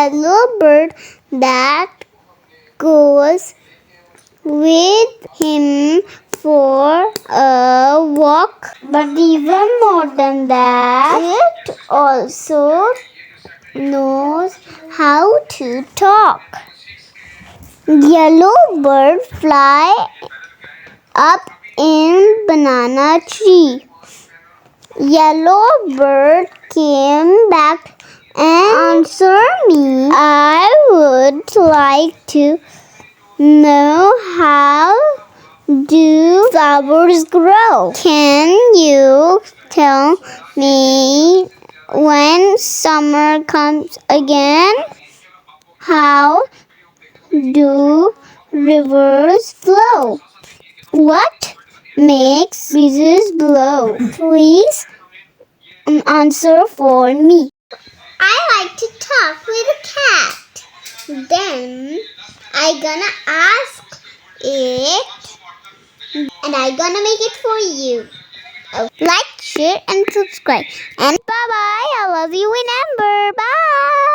yellow bird that goes with him for a walk. But even more than that, it also knows how to talk. Yellow bird fly up in banana tree. Yellow bird came back and answered me. I would like to know how do flowers grow. Can you tell me when summer comes again? How do rivers flow? What makes breezes blow? Please answer for me. I like to talk with a cat. Then I gonna ask it and I gonna make it for you. Like, share and subscribe. And bye bye. I love you. Remember. Bye.